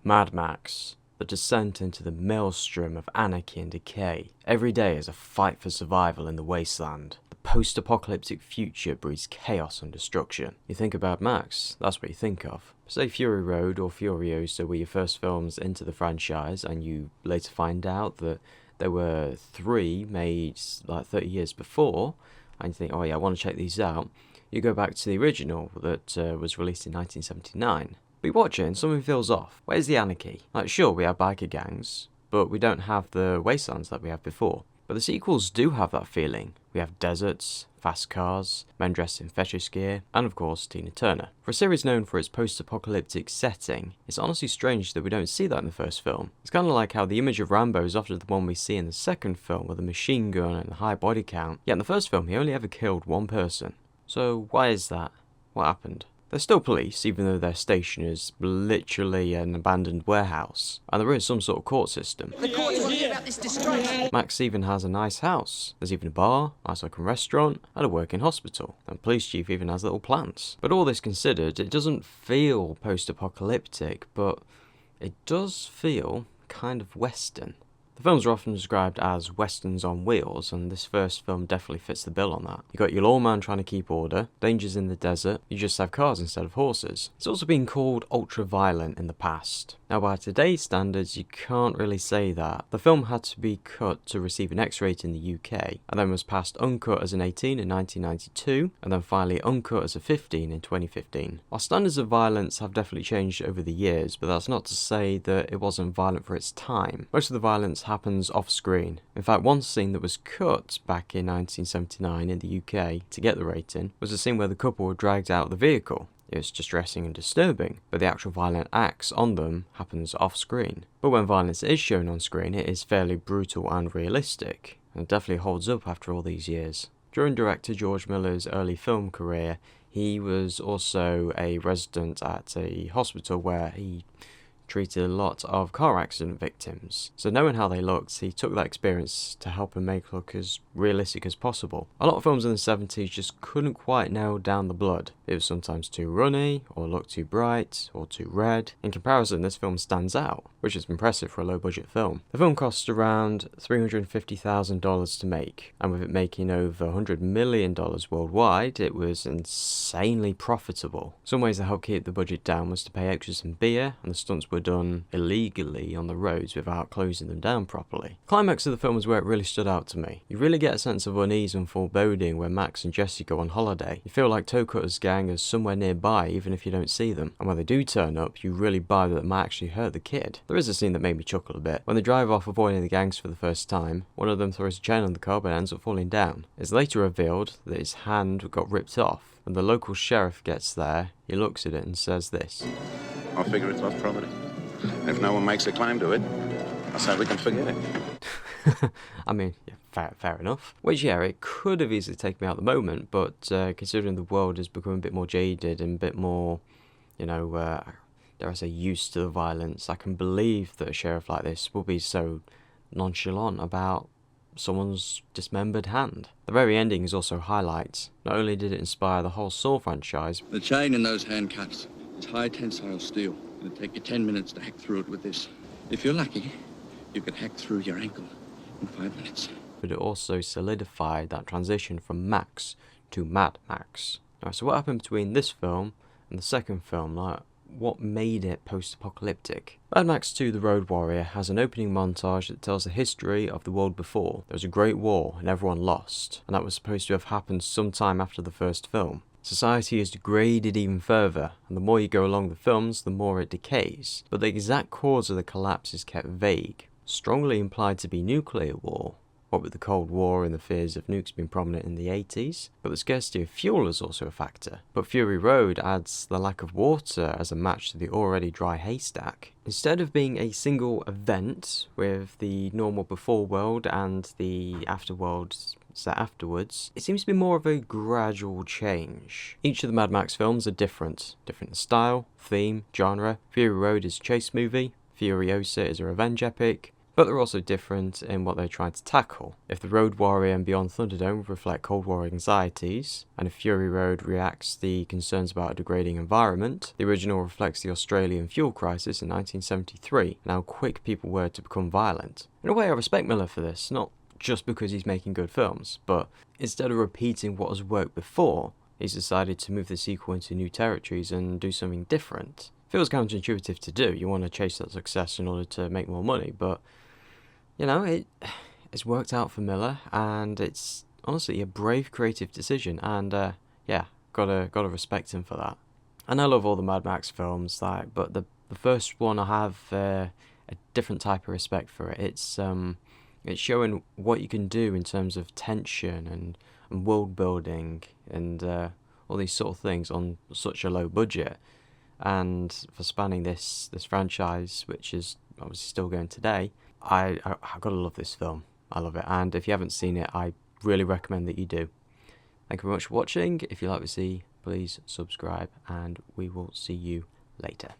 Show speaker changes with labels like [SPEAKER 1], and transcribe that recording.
[SPEAKER 1] Mad Max, the descent into the maelstrom of anarchy and decay. Every day is a fight for survival in the wasteland. The post-apocalyptic future breeds chaos and destruction. You think about Max, that's what you think of. Say Fury Road or Furiosa were your first films into the franchise, and you later find out that there were 3 made like 30 years before, and you think, oh yeah, I want to check these out. You go back to the original that was released in 1979. But you watch it and something feels off. Where's the anarchy? Like, sure, we have biker gangs, but we don't have the wastelands that we had before. But the sequels do have that feeling. We have deserts, fast cars, men dressed in fetish gear, and of course Tina Turner. For a series known for its post-apocalyptic setting, it's honestly strange that we don't see that in the first film. It's kind of like how the image of Rambo is often the one we see in the second film with a machine gun and a high body count, yet in the first film he only ever killed 1 person. So why is that? What happened? They're still police, even though their station is literally an abandoned warehouse, and there is some sort of court system.
[SPEAKER 2] The court's worried about this destruction.
[SPEAKER 1] Max even has a nice house. There's even a bar, a nice looking restaurant, and a working hospital. And the police chief even has little plants. But all this considered, it doesn't feel post-apocalyptic, but it does feel kind of Western. The films are often described as westerns on wheels, and this first film definitely fits the bill on that. You got your lawman trying to keep order, dangers in the desert, you just have cars instead of horses. It's also been called ultra-violent in the past. Now by today's standards, you can't really say that. The film had to be cut to receive an X-rated in the UK, and then was passed uncut as an 18 in 1992, and then finally uncut as a 15 in 2015. Our standards of violence have definitely changed over the years, but that's not to say that it wasn't violent for its time. Most of the violence happens off screen. In fact, one scene that was cut back in 1979 in the UK to get the rating was a scene where the couple were dragged out of the vehicle. It was distressing and disturbing, but the actual violent acts on them happens off screen. But when violence is shown on screen, it is fairly brutal and realistic, and it definitely holds up after all these years. During director George Miller's early film career, he was also a resident at a hospital where he treated a lot of car accident victims. So knowing how they looked, he took that experience to help them make look as realistic as possible. A lot of films in the 70s just couldn't quite nail down the blood. It was sometimes too runny, or looked too bright, or too red. In comparison, this film stands out, which is impressive for a low budget film. The film cost around $350,000 to make, and with it making over $100 million worldwide, it was insanely profitable. Some ways that helped keep the budget down was to pay extras in beer, and the stunts were done illegally on the roads without closing them down properly. The climax of the film is where it really stood out to me. You really get a sense of unease and foreboding when Max and Jesse go on holiday. You feel like Toe Cutter's gang is somewhere nearby even if you don't see them, and when they do turn up, you really buy that it might actually hurt the kid. There is a scene that made me chuckle a bit. When they drive off avoiding the gangs for the first time, one of them throws a chain on the car but ends up falling down. It's later revealed that his hand got ripped off. When the local sheriff gets there, he looks at it and says this:
[SPEAKER 3] I'll figure it's lost property. And if no one makes a claim to it, I say we can forget it.
[SPEAKER 1] I mean, yeah, fair enough. Which, yeah, it could have easily taken me out at the moment, but considering the world has become a bit more jaded and a bit more, dare I say, used to the violence, I can believe that a sheriff like this will be so nonchalant about someone's dismembered hand. The very ending is also highlights. Not only did it inspire the whole Saw franchise,
[SPEAKER 4] the chain in those handcuffs is high tensile steel. It'll take you 10 minutes to hack through it with this. If you're lucky, you can hack through your ankle in 5 minutes.
[SPEAKER 1] But it also solidified that transition from Max to Mad Max. Now, so what happened between this film and the second film? Like, what made it post-apocalyptic? Mad Max 2 The Road Warrior has an opening montage that tells the history of the world before. There was a great war and everyone lost, and that was supposed to have happened sometime after the first film. Society is degraded even further, and the more you go along the films, the more it decays. But the exact cause of the collapse is kept vague, strongly implied to be nuclear war. What with the Cold War and the fears of nukes being prominent in the 80s, but the scarcity of fuel is also a factor. But Fury Road adds the lack of water as a match to the already dry haystack. Instead of being a single event with the normal before world and the afterworld set afterwards, it seems to be more of a gradual change. Each of the Mad Max films are different in style, theme, genre. Fury Road is a chase movie, Furiosa is a revenge epic, but they're also different in what they're trying to tackle. If The Road Warrior and Beyond Thunderdome reflect Cold War anxieties, and if Fury Road reacts the concerns about a degrading environment, the original reflects the Australian fuel crisis in 1973, and how quick people were to become violent. In a way, I respect Miller for this, not just because he's making good films, but instead of repeating what has worked before, he's decided to move the sequel into new territories and do something different. Feels counterintuitive to do. You want to chase that success in order to make more money, but you know, it's worked out for Miller, and it's honestly a brave creative decision, and yeah, gotta respect him for that. And I love all the Mad Max films, but the first one I have a different type of respect for it. It's showing what you can do in terms of tension and world building and all these sort of things on such a low budget, and for spanning this franchise, which is obviously still going today. I gotta love this film. I love it, and if you haven't seen it, I really recommend that you do. Thank you very much for watching. If you like what you see, please subscribe, and we will see you later.